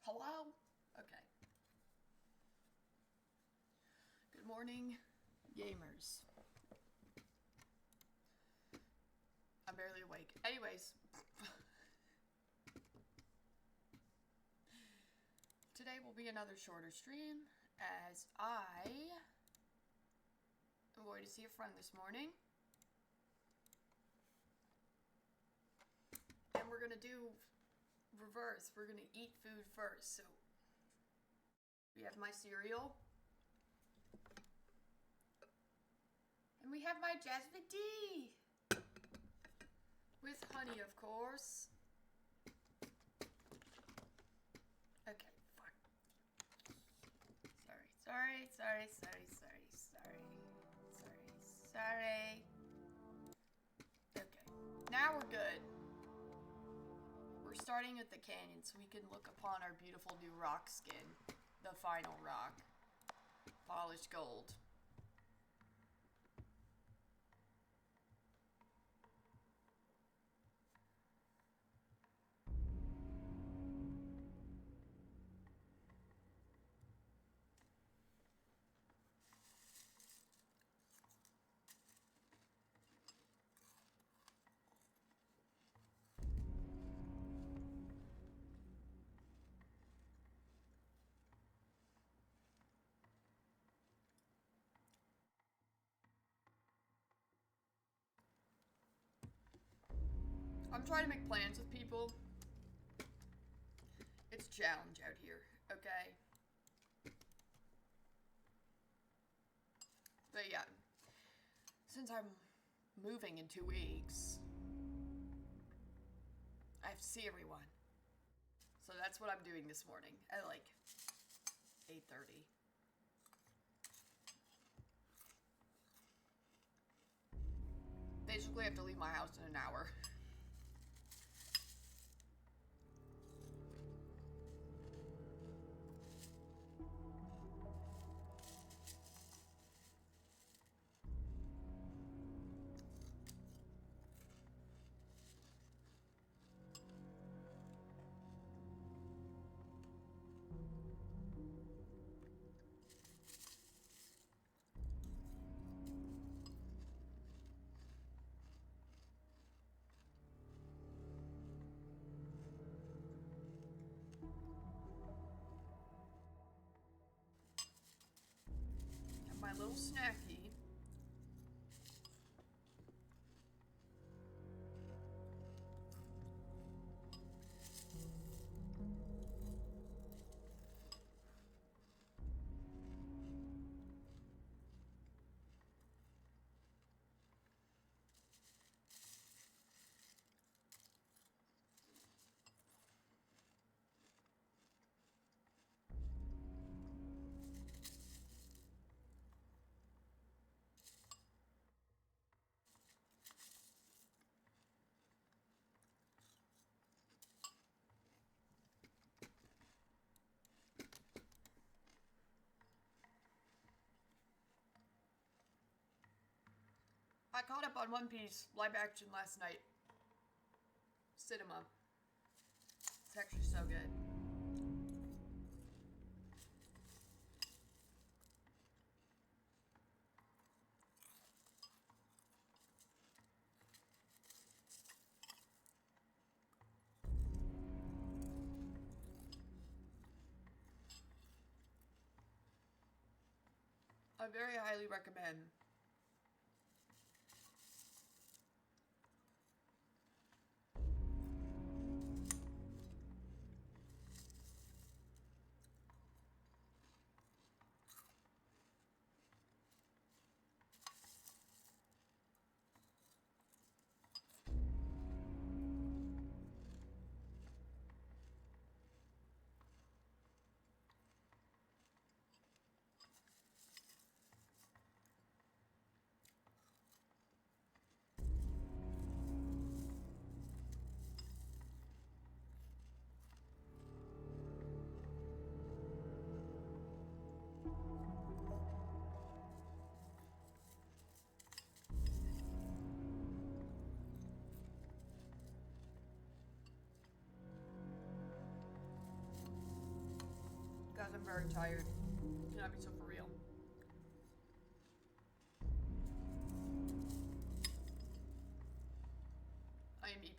Hello? Okay. Good morning, gamers. I'm barely awake. Anyways, today will be another shorter stream as I am going to see a friend this morning. And we're going to do reverse. We're going to eat food first. So we have my cereal. And we have my jasmine tea. With honey, of course. Okay, fuck. Sorry. Okay, now we're good. We're starting at the canyon so we can look upon our beautiful new rock skin. The final rock. Polished gold. I'm trying to make plans with people. It's a challenge out here, okay? But yeah, since I'm moving in 2 weeks, I have to see everyone. So that's what I'm doing this morning at like 8:30. Basically, I have to leave my house in an hour. Have my little snacky. I caught up on One Piece live action last night. Cinema. It's actually so good. I very highly recommend. very tired. Cannot be so for real. I am EP.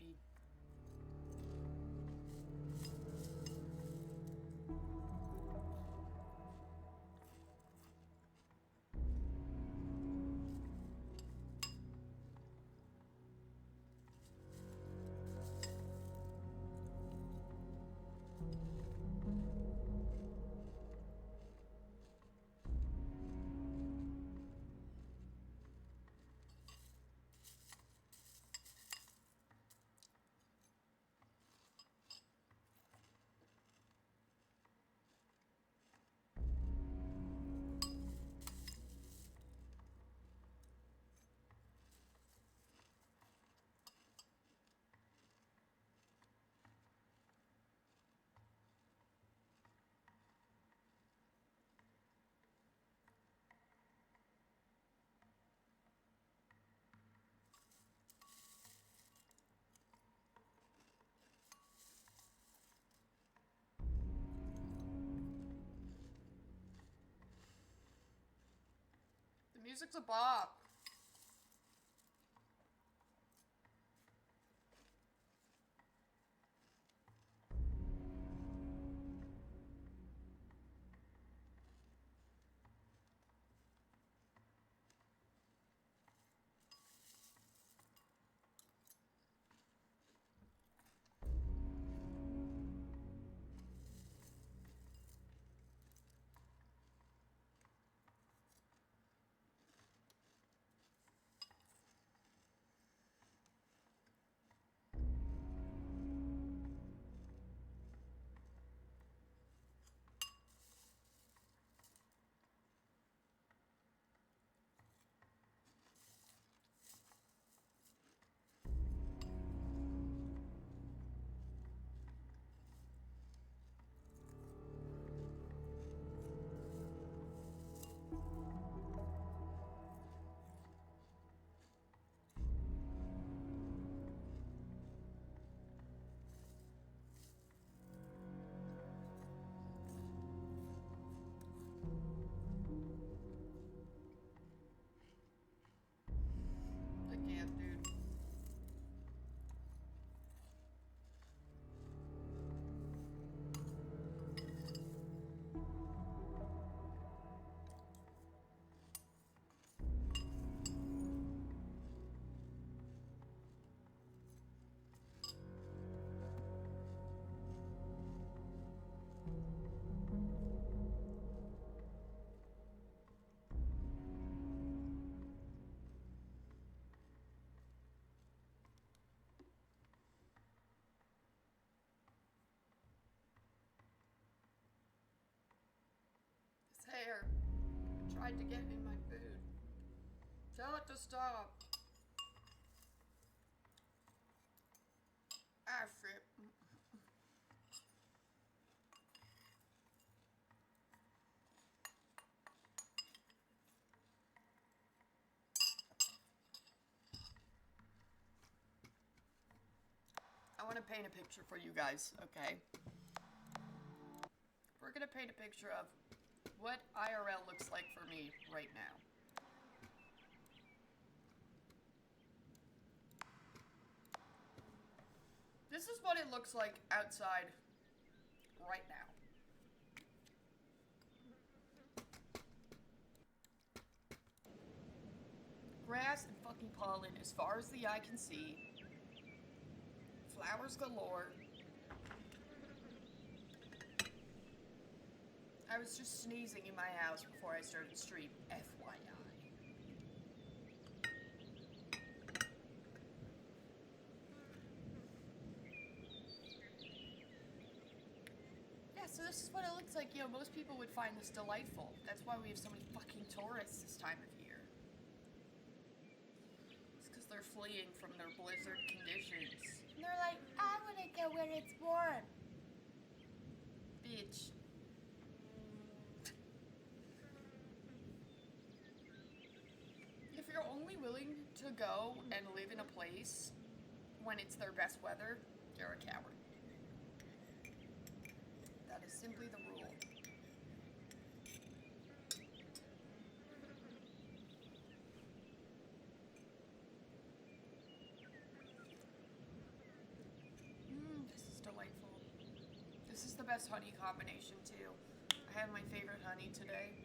The music's a bop. I can't, dude. This hair tried to get in my food. Tell it to stop. Ah, shit. I want to paint a picture for you guys, okay? We're gonna paint a picture of what IRL looks like for me right now. This is what it looks like outside right now. Grass and fucking pollen as far as the eye can see. Flowers galore. I was just sneezing in my house before I started stream, FYI. Yeah, so this is what it looks like. You know, most people would find this delightful. That's why we have so many fucking tourists this time of year. It's because they're fleeing from their blizzard conditions. And they're like, I want to go where it's warm. Bitch. If you're only willing to go and live in a place when it's their best weather, you're a coward. That is simply the rule. This is the best honey combination too. I have my favorite honey today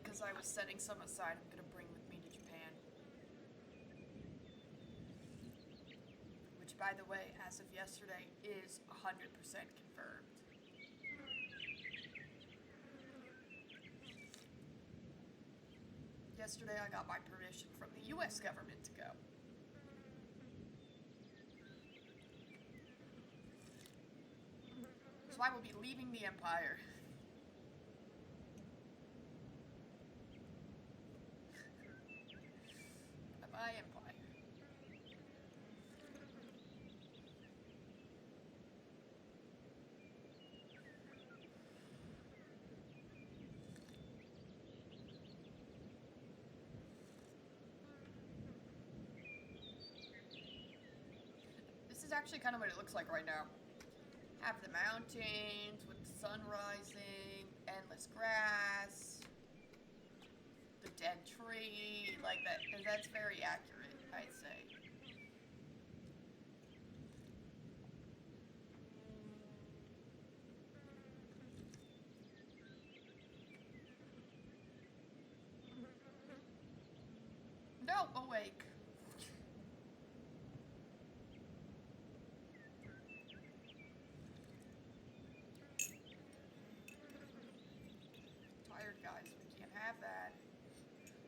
because I was setting some aside I'm gonna bring with me to Japan. Which, by the way, as of yesterday, is 100% confirmed. Yesterday I got my permission from the US government to go. So I will be leaving the Empire. Bye-bye, Empire. This is actually kind of what it looks like right now. Have the mountains with the sun rising, endless grass, the dead tree, like that. And that's very accurate, I'd say. No, awake.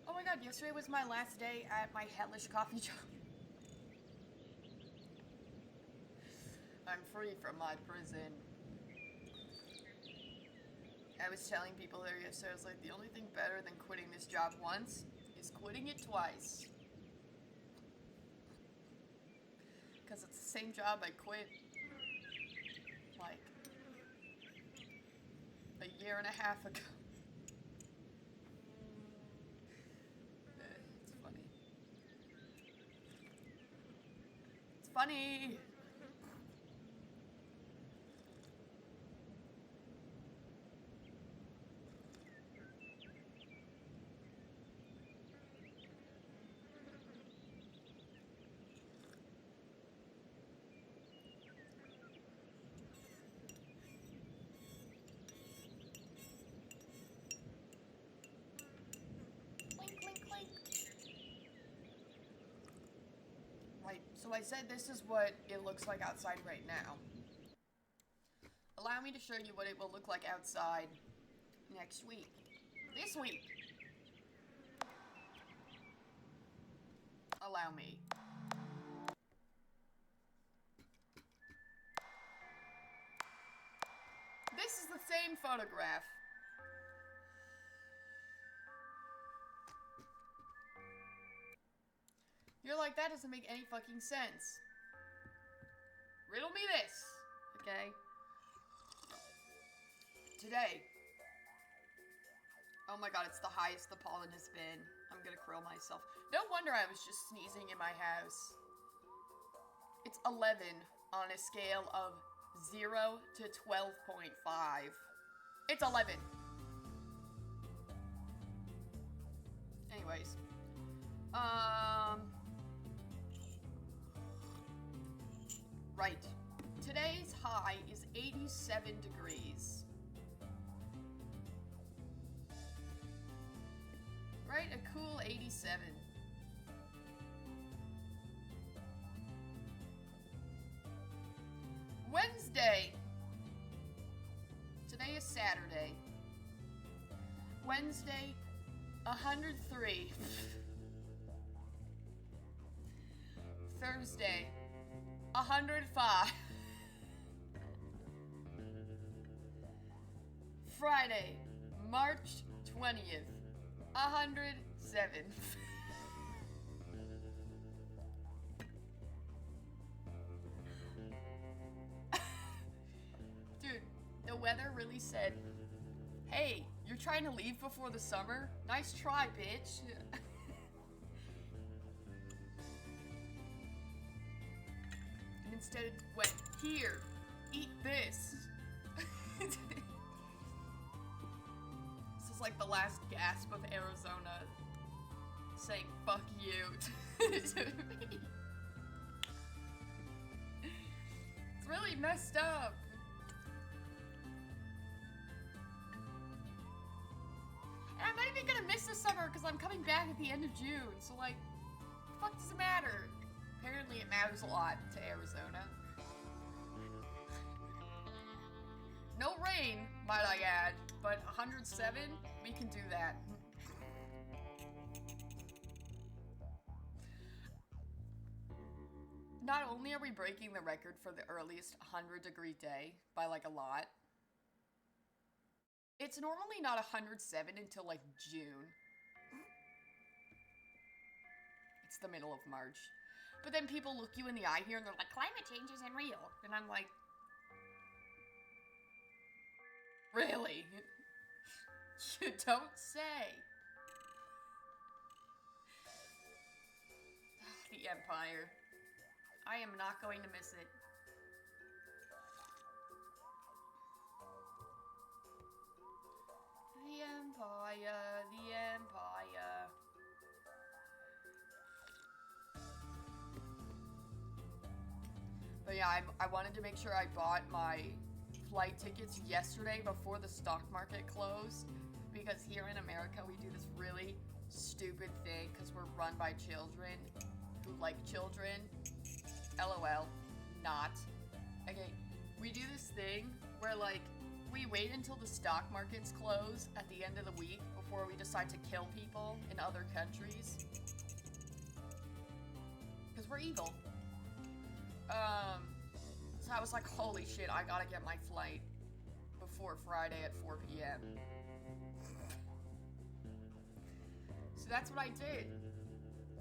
Oh my god, yesterday was my last day at my hellish coffee job. I'm free from my prison. I was telling people there yesterday, I was like, the only thing better than quitting this job once is quitting it twice. Because it's the same job I quit, like, a year and a half ago. Funny. Clink, clink, clink. Right, so I said this is what it looks like outside right now. Allow me to show you what it will look like outside next week. This week. Allow me. This is the same photograph. You're like, that doesn't make any fucking sense. Riddle me this, okay? Today. Oh my god, it's the highest the pollen has been. I'm gonna curl myself. No wonder I was just sneezing in my house. It's 11 on a scale of 0 to 12.5. It's 11. Anyways. Right. Today's high is 87 degrees. Right? A cool 87. Wednesday. Today is Saturday. Wednesday, 103. Thursday, 105. Friday, March 20th, 107. Dude, the weather really said, hey, you're trying to leave before the summer? Nice try, bitch. And instead it went, here, eat this. This is like the last gasp of Arizona saying fuck you to me. It's really messed up. summer because I'm coming back at the end of June. So, like, the fuck does it matter? Apparently it matters a lot to Arizona. No rain, might I add, but 107, we can do that. Not only are we breaking the record for the earliest 100-degree day by like a lot, it's normally not 107 until like June. It's the middle of March. But then people look you in the eye here and they're like, climate change isn't real. And I'm like, really? You don't say. The Empire. I am not going to miss it. The Empire, the Empire. But yeah, I wanted to make sure I bought my flight tickets yesterday before the stock market closed, because here in America we do this really stupid thing because we're run by children who like children. LOL. Not. Okay, we do this thing where like we wait until the stock markets close at the end of the week before we decide to kill people in other countries. Because we're evil. So I was like, holy shit, I gotta get my flight before Friday at 4 p.m. So that's what I did.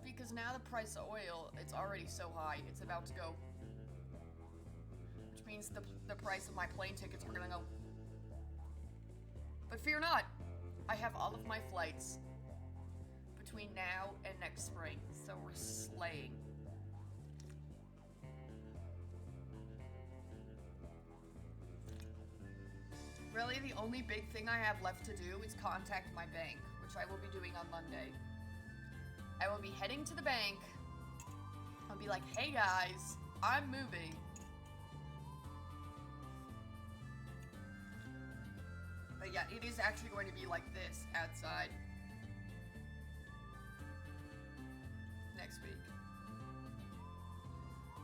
Because now the price of oil, it's already so high, it's about to go. Which means the price of my plane tickets are gonna go. But fear not, I have all of my flights between now and next spring, so we're slaying. Really, the only big thing I have left to do is contact my bank, which I will be doing on Monday. I will be heading to the bank. I'll be like, hey guys, I'm moving. But yeah, it is actually going to be like this outside next week.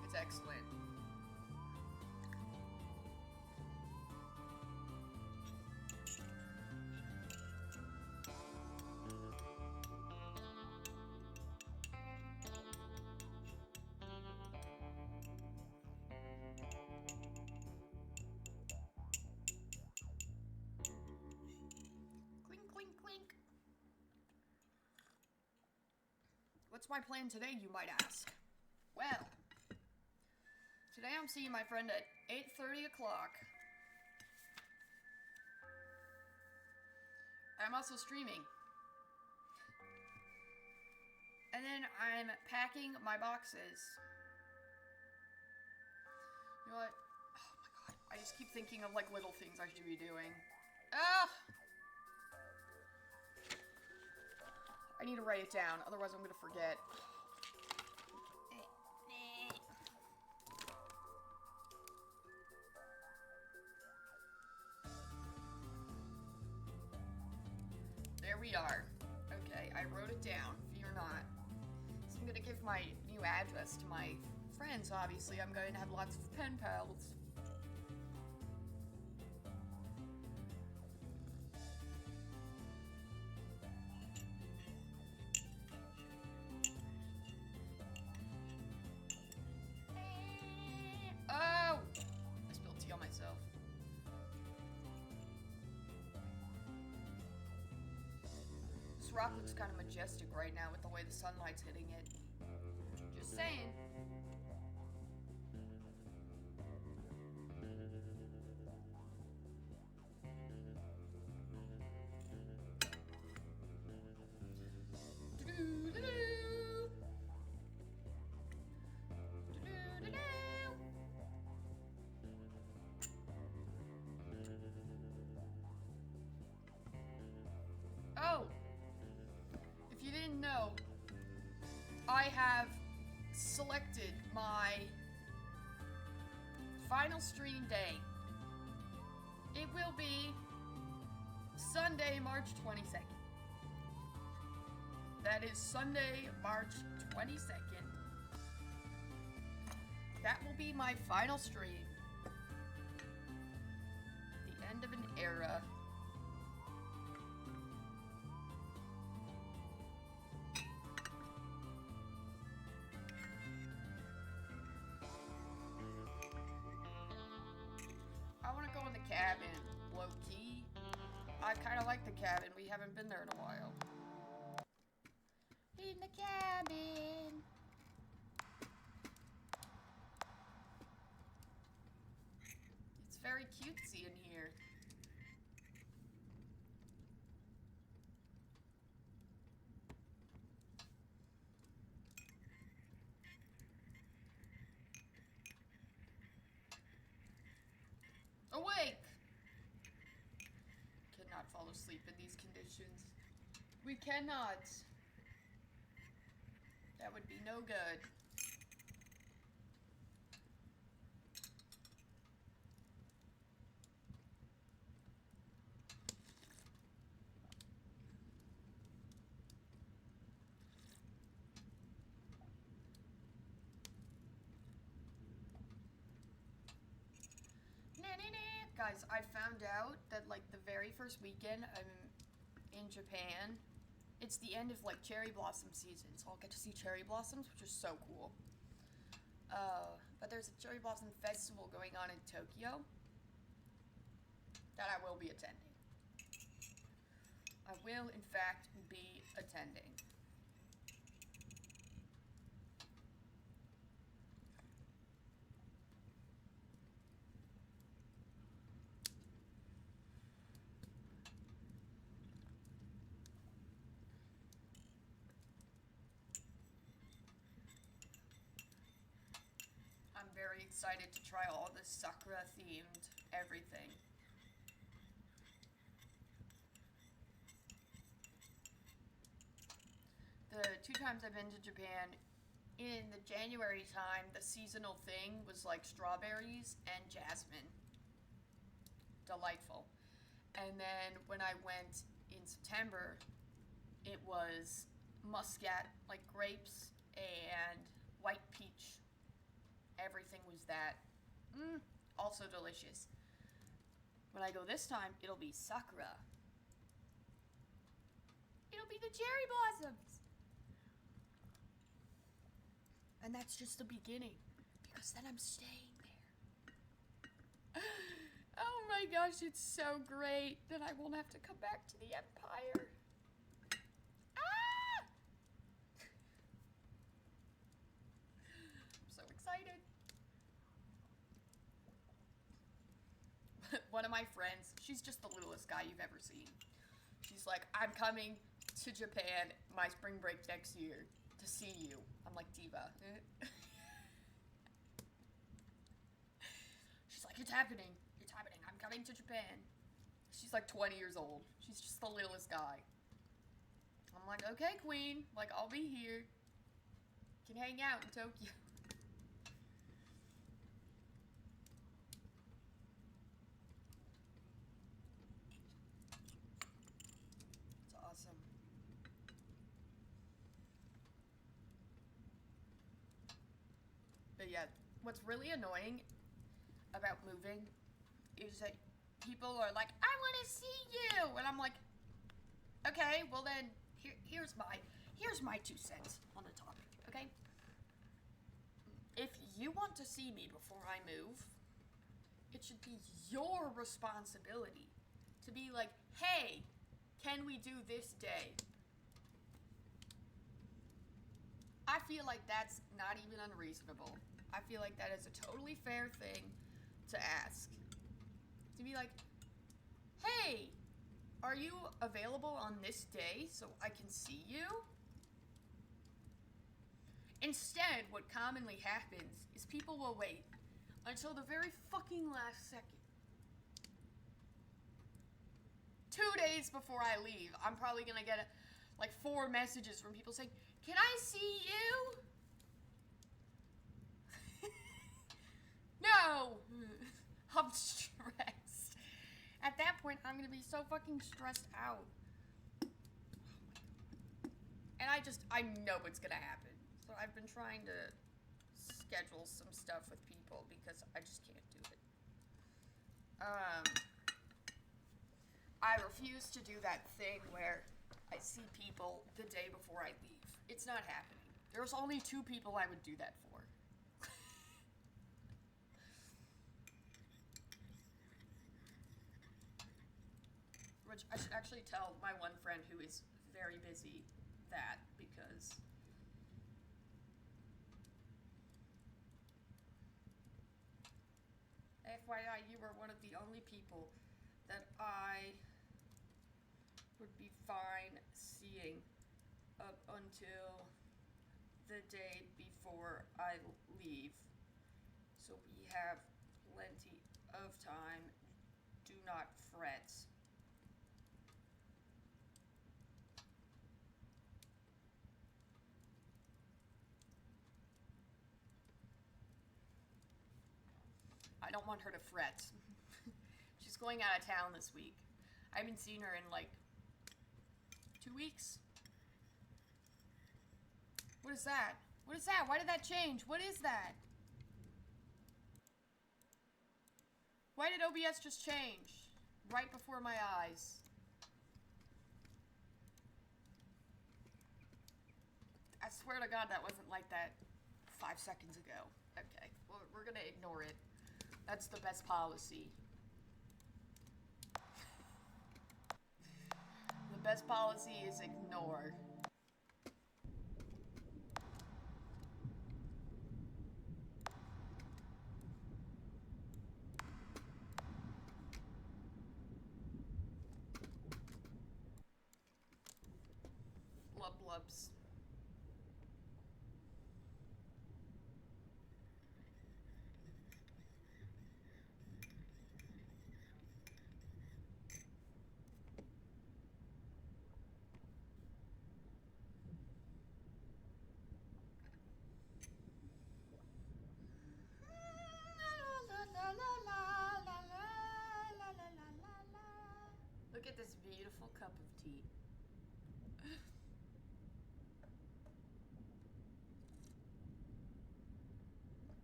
It's excellent. What's my plan today, you might ask? Well, today I'm seeing my friend at 8:30 o'clock. I'm also streaming. And then I'm packing my boxes. You know what? Oh my god. I just keep thinking of like little things I should be doing. Ah! I need to write it down, otherwise I'm gonna forget. There we are. Okay, I wrote it down, fear not. So I'm gonna give my new address to my friends, obviously. I'm going to have lots of pen pals. This rock looks kind of majestic right now with the way the sunlight's hitting it. Just saying. Oh, if you didn't know, I have selected my final stream day. It will be Sunday, March 22nd. That is Sunday, March 22nd. That will be my final stream. The end of an era. I want to go in the cabin, low key. I kind of like the cabin. We haven't been there in a while. In the cabin. It's very cutesy in here. Awake! Cannot fall asleep in these conditions. We cannot. That would be no good. Guys, I found out that like the very first weekend I'm in Japan, it's the end of like cherry blossom season, so I'll get to see cherry blossoms, which is so cool. But there's a cherry blossom festival going on in Tokyo that I will be attending. I will, in fact, be attending. I'm very excited to try all this Sakura themed everything. The 2 times I've been to Japan, in the January time, the seasonal thing was like strawberries and jasmine. Delightful. And then when I went in September, it was muscat, like grapes, and white peach. Everything was that. Also delicious. When I go this time, it'll be Sakura. It'll be the cherry blossoms. And that's just the beginning, because then I'm staying there. Oh my gosh, it's so great that I won't have to come back to the Empire. Ah! I'm so excited. One of my friends, she's just the littlest guy you've ever seen. She's like, I'm coming to Japan my spring break next year to see you. I'm like, Diva. She's like, it's happening. It's happening. I'm coming to Japan. She's like 20 years old. She's just the littlest guy. I'm like, okay, queen. Like, I'll be here. Can hang out in Tokyo. It's awesome. But yeah, what's really annoying about moving is that people are like, I want to see you, and I'm like, okay, well then here's my 2 cents on the topic. Okay, if you want to see me before I move, it should be your responsibility to be like, hey, can we do this day? I feel like that's not even unreasonable. I feel like that is a totally fair thing to ask. To be like, hey, are you available on this day so I can see you? Instead, what commonly happens is people will wait until the very fucking last second. 2 days before I leave, I'm probably gonna get like 4 messages from people saying, can I see you? No! I'm stressed. At that point, I'm gonna be so fucking stressed out. And I know it's gonna happen. So I've been trying to schedule some stuff with people because I just can't do it. I refuse to do that thing where I see people the day before I leave. It's not happening. There's only 2 people I would do that for. Which I should actually tell my one friend who is very busy that, because FYI, you were one of the only people that I would be fine seeing up until the day before I leave. So we have plenty of time. Do not fret. I don't want her to fret. She's going out of town this week. I haven't seen her in like 2 weeks. What is that? What is that? Why did that change? What is that? Why did OBS just change? Right before my eyes. I swear to God that wasn't like that 5 seconds ago. Okay, well, we're gonna ignore it. That's the best policy. The best policy is ignore. Blub blubs. Look at this beautiful cup of tea.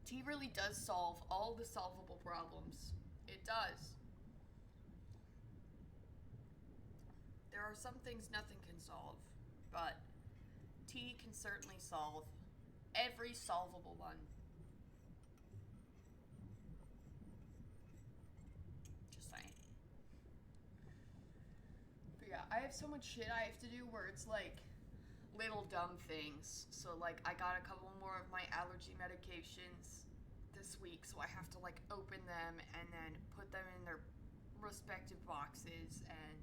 Tea really does solve all the solvable problems. It does. There are some things nothing can solve, but tea can certainly solve every solvable one. Just saying. But yeah, I have so much shit I have to do where it's like little dumb things. So like I got a couple more of my allergy medications this week, so I have to like open them and then put them in their respective boxes, and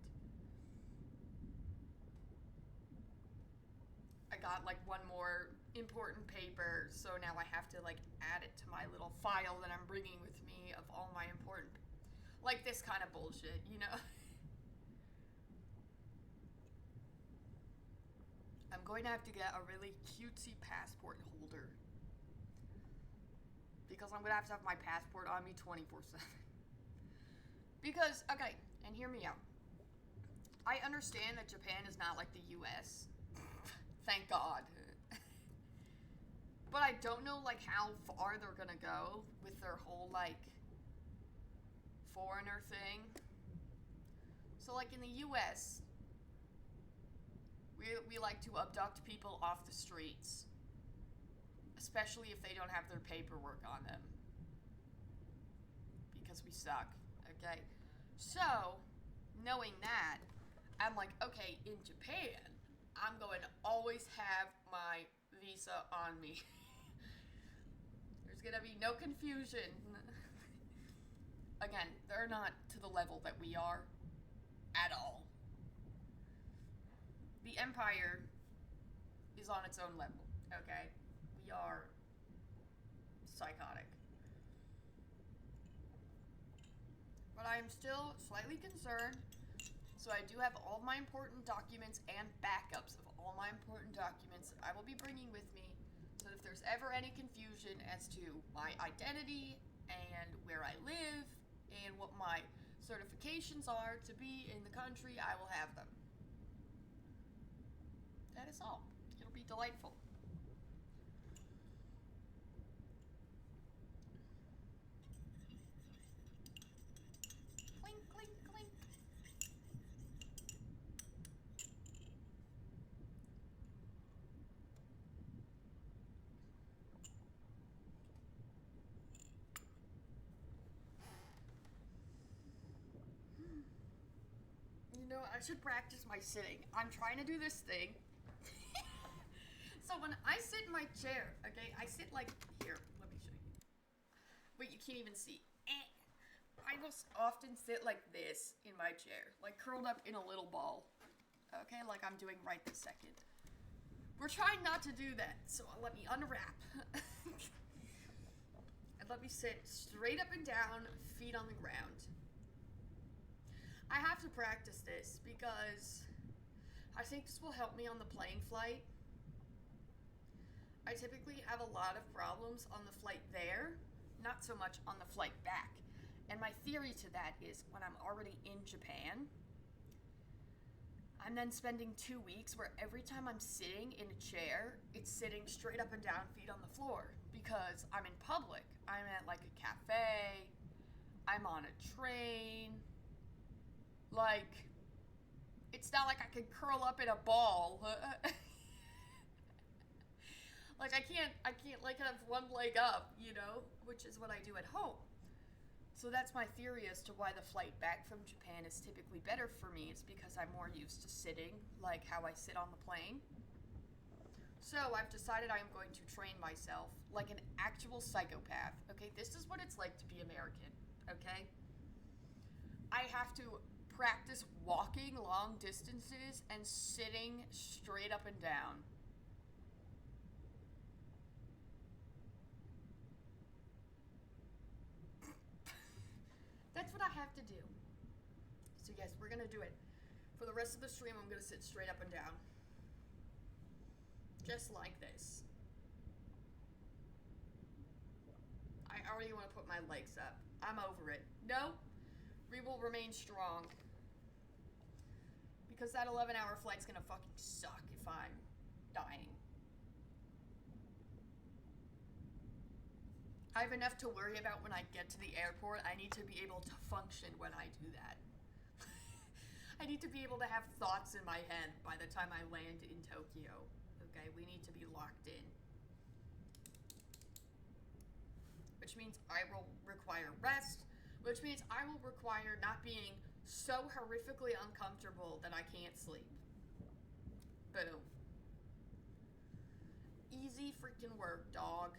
I got like one more important paper, so now I have to like add it to my little file that I'm bringing with me of all my important, like this kind of bullshit, you know? I'm going to have to get a really cutesy passport holder, because I'm going to have my passport on me 24/7. Because, okay, and hear me out. I understand that Japan is not like the US. Thank God. But I don't know, like, how far they're gonna go with their whole, like, foreigner thing. So, like, in the US, we like to abduct people off the streets. Especially if they don't have their paperwork on them. Because we suck, okay? So, knowing that, I'm like, okay, in Japan, I'm going to always have my visa on me. There's going to be no confusion. Again, they're not to the level that we are at all. The Empire is on its own level, okay? We are psychotic. But I am still slightly concerned, so I do have all my important documents and backups of all my important documents that I will be bringing with me, so that if there's ever any confusion as to my identity and where I live and what my certifications are to be in the country, I will have them. That is all. delightful. Clink, clink, clink. You know, I should practice my sitting. I'm trying to do this thing. So when I sit in my chair, okay, I sit like here. Let me show you. Wait, you can't even see. I will often sit like this in my chair, like curled up in a little ball. Okay, like I'm doing right this second. We're trying not to do that, so let me unwrap. And let me sit straight up and down, feet on the ground. I have to practice this because I think this will help me on the plane flight. I typically have a lot of problems on the flight there, not so much on the flight back. And my theory to that is when I'm already in Japan, I'm then spending 2 weeks where every time I'm sitting in a chair, it's sitting straight up and down, feet on the floor, because I'm in public. I'm at like a cafe, I'm on a train. Like, it's not like I can curl up in a ball. Like I can't like have one leg up, you know, which is what I do at home. So that's my theory as to why the flight back from Japan is typically better for me. It's because I'm more used to sitting like how I sit on the plane. So I've decided I am going to train myself like an actual psychopath. Okay, this is what it's like to be American, okay? I have to practice walking long distances and sitting straight up and down. That's what I have to do. So yes, we're gonna do it. For the rest of the stream, I'm gonna sit straight up and down. Just like this. I already want to put my legs up. I'm over it. No, we will remain strong. Because that 11-hour flight's gonna fucking suck if I'm dying. I have enough to worry about when I get to the airport. I need to be able to function when I do that. I need to be able to have thoughts in my head by the time I land in Tokyo. Okay, we need to be locked in. Which means I will require rest, which means I will require not being so horrifically uncomfortable that I can't sleep. Boom. Easy freaking work, dog.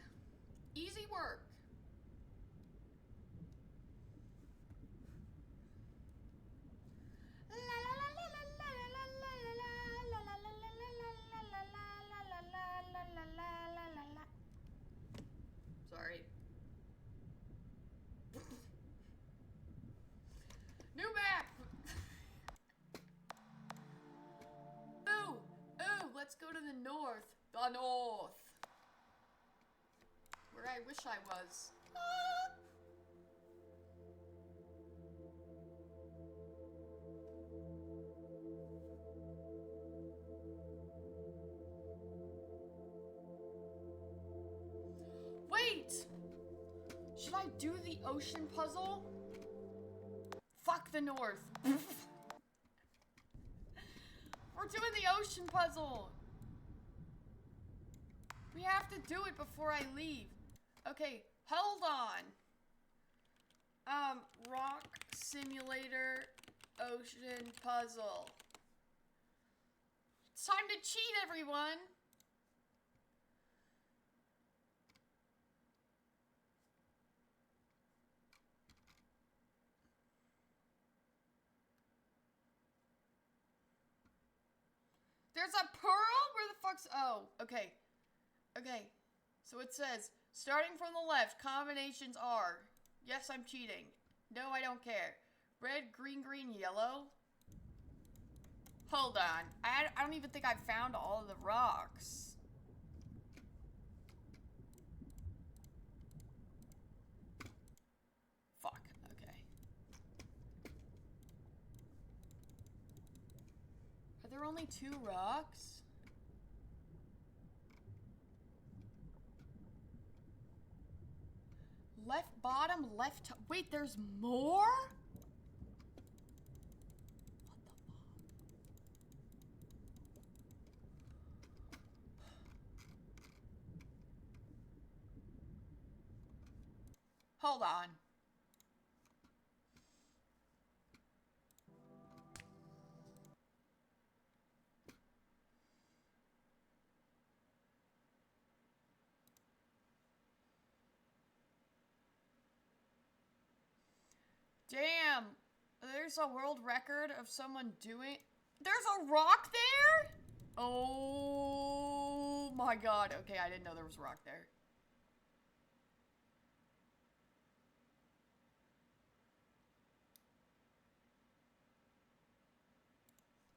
Easy work. Sorry. New map! Ooh! Ooh! Let's go to the north. The north. Where I wish I was. Wait! Should I do the ocean puzzle? Fuck the north. We're doing the ocean puzzle. We have to do it before I leave. Okay, hold on. Rock simulator ocean puzzle. It's time to cheat, everyone. There's a pearl? Where the fuck's... Oh, okay. Okay. So it says, starting from the left, combinations are... Yes, I'm cheating. No, I don't care. Red, green, green, yellow? Hold on. I don't even think I found all of the rocks. Fuck. Okay. Are there only 2 rocks? Left bottom, left top. Wait, there's more? What the fuck? Hold on. Damn. There's a world record of someone doing... There's a rock there? Oh my god. Okay, I didn't know there was a rock there.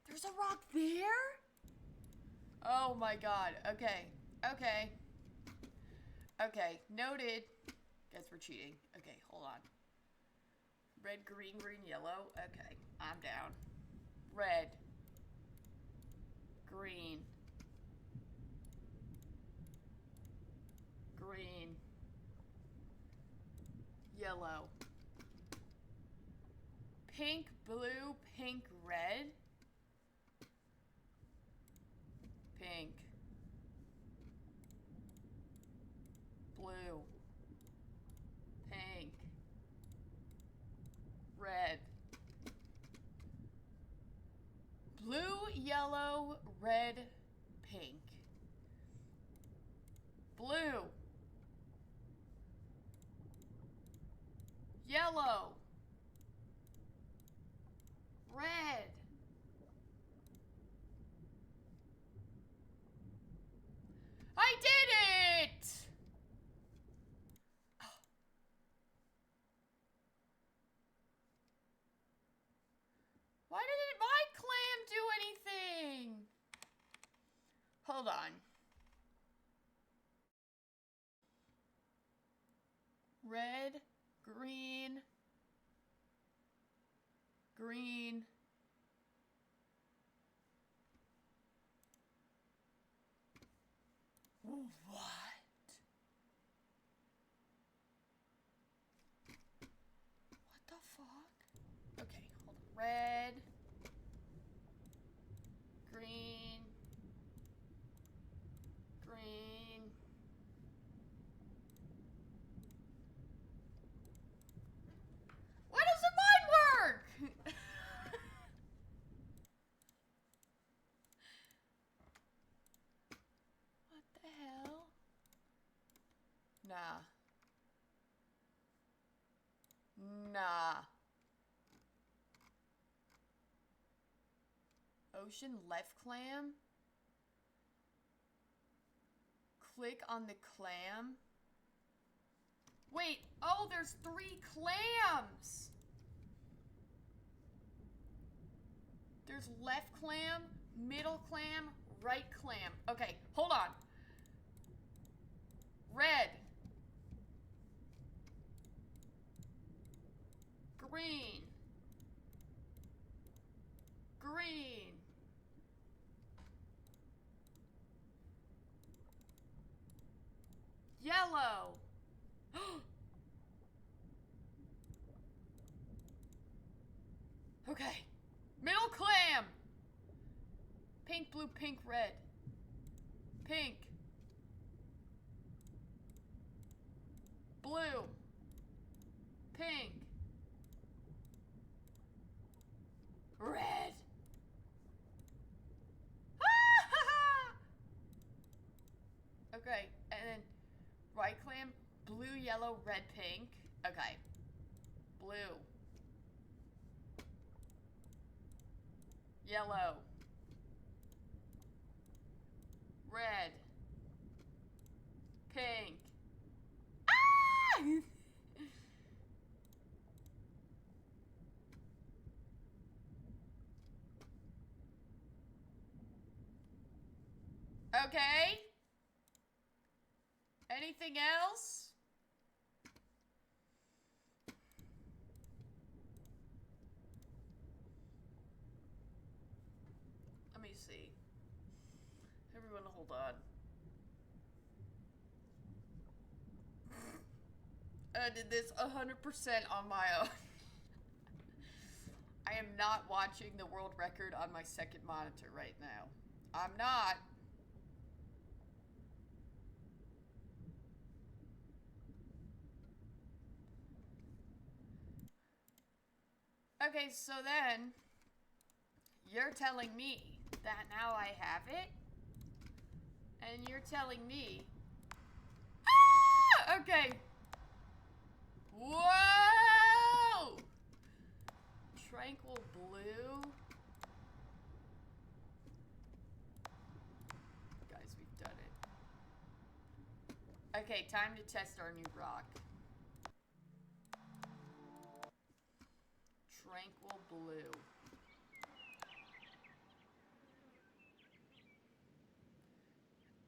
There's a rock there? Oh my god. Okay. Okay. Okay. Noted. Guess we're cheating. Okay, hold on. Red, green, green, yellow. Okay, I'm down. Red. Green. Green. Yellow. Pink, blue, pink, red. Pink. Blue. Pink. Red. Blue, yellow, red, pink. Blue. Yellow. Red. I did it! Why didn't my clam do anything? Hold on. Red, green, green. What? What the fuck? Okay, hold on. Red, green, green. Why doesn't mine work? What the hell? Nah. Nah. Ocean left clam? Click on the clam? Wait, oh, there's 3 clams! There's left clam, middle clam, right clam. Okay, hold on. Red. Green. Green. Yellow. Okay. Middle clam. Pink, blue, pink, red. Pink. Blue. Pink. Red. Okay, and then right clam, blue, yellow, red, pink. Okay. Blue. Yellow. Red. Pink. Ah! Okay. Anything else? Let me see. Everyone hold on. I did this 100% on my own. I am not watching the world record on my second monitor right now. I'm not. Okay, so then you're telling me that now I have it, and you're telling me, ah! Okay. Whoa! Tranquil blue. Guys, we've done it. Okay, time to test our new rock. Tranquil blue.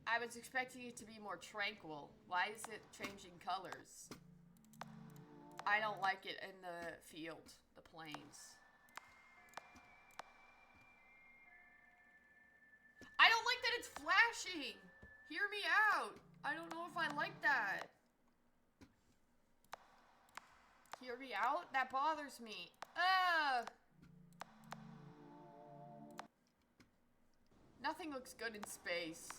I was expecting it to be more tranquil. Why is it changing colors? I don't like it in the field, the plains. I don't like that it's flashing. Hear me out. I don't know if I like that. Hear me out? That bothers me. Nothing looks good in space.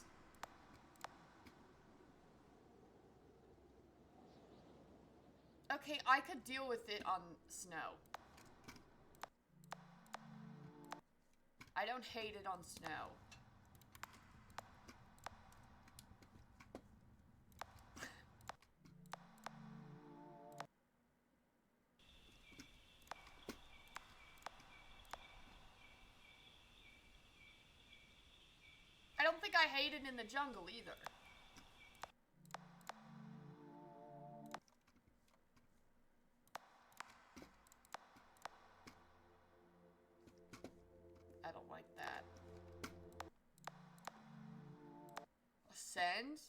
Okay, I could deal with it on snow. I don't hate it on snow. I don't think I hate it in the jungle either. I don't like that. Ascend?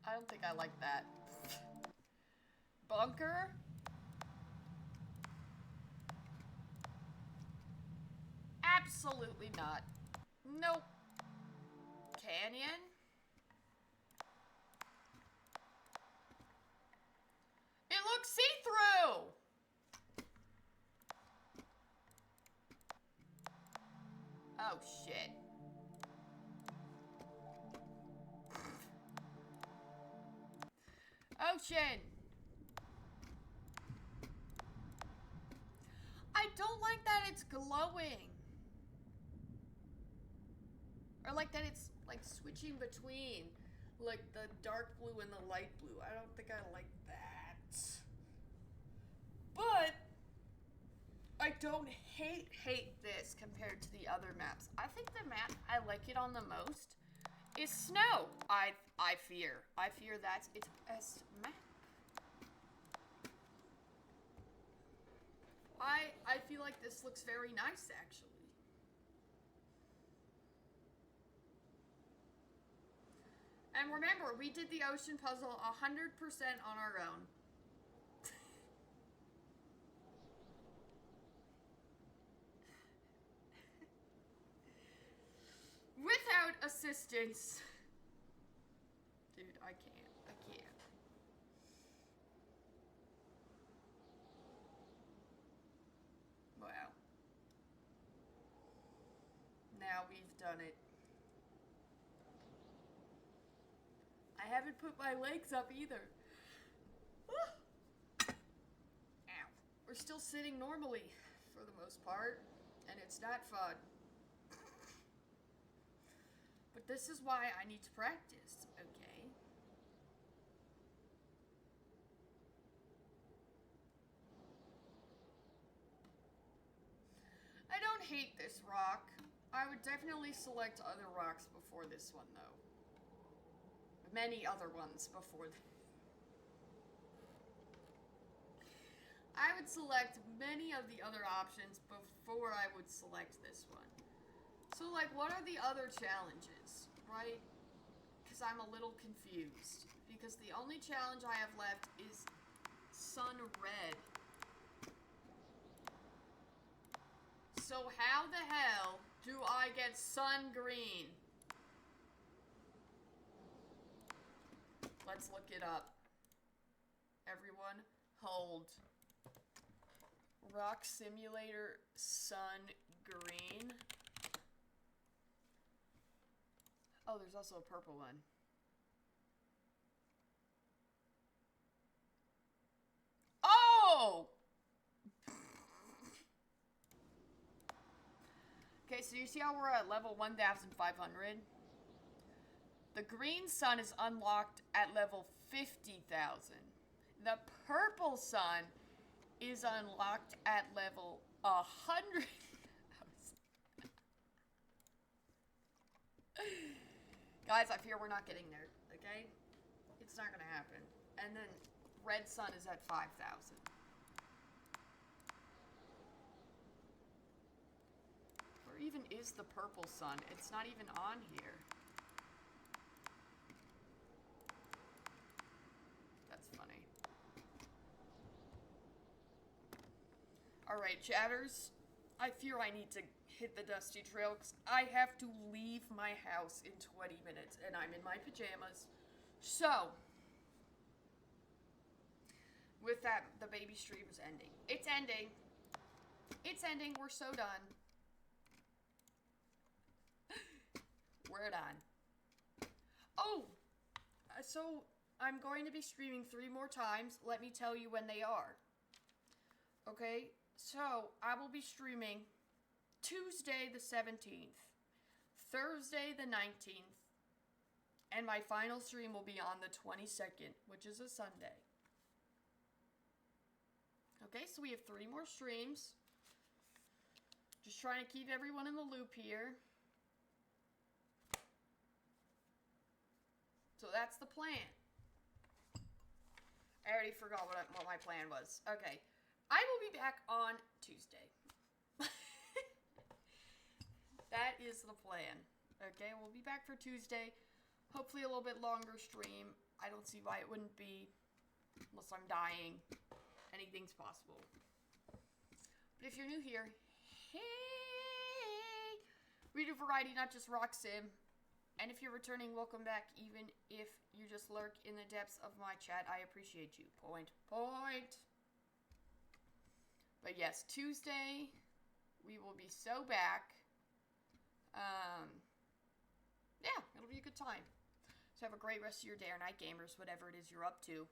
I don't think I like that. Bunker? Absolutely not. Nope. Canyon? It looks see-through! Oh, shit. Ocean! I don't like that it's glowing. Or like that it's like switching between like the dark blue and the light blue. I don't think I like that. But I don't hate this compared to the other maps. I think the map I like it on the most is Snow. I fear that's its best map. I feel like this looks very nice actually. And remember, we did the ocean puzzle 100% on our own. Without assistance. Dude, I can't. Wow. Now we've done it. I haven't put my legs up either. Ow. We're still sitting normally for the most part, and it's not fun. But this is why I need to practice, okay? I don't hate this rock. I would definitely select other rocks before this one, though. Many other ones before I would select many of the other options before I would select this one. So, like, what are the other challenges, right? Because I'm a little confused. Because the only challenge I have left is Sun Red. So how the hell do I get Sun Green? Let's look it up. Everyone, hold. Rock Simulator Sun Green. Oh, there's also a purple one. Oh! Okay, so you see how we're at level 1,500? The green sun is unlocked at level 50,000. The purple sun is unlocked at level 100,000. Guys, I fear we're not getting there, okay? It's not gonna happen. And then red sun is at 5,000. Where even is the purple sun? It's not even on here. That's funny. Alright, chatters. I fear I need to hit the dusty trail because I have to leave my house in 20 minutes and I'm in my pajamas. So, with that, the baby stream is ending. It's ending. It's ending. We're so done. We're done. Oh! So, I'm going to be streaming 3 more times. Let me tell you when they are. Okay? So, I will be streaming Tuesday the 17th, Thursday the 19th, and my final stream will be on the 22nd, which is a Sunday. Okay, so we have 3 more streams. Just trying to keep everyone in the loop here. So that's the plan. I already forgot what my plan was. Okay, I will be back on Tuesday. That is the plan. Okay, we'll be back for Tuesday. Hopefully a little bit longer stream. I don't see why it wouldn't be. Unless I'm dying. Anything's possible. But if you're new here, hey! We do variety, not just rock sim. And if you're returning, welcome back. Even if you just lurk in the depths of my chat, I appreciate you. Point. But yes, Tuesday, we will be so back. Yeah, it'll be a good time. So have a great rest of your day or night, gamers, whatever it is you're up to.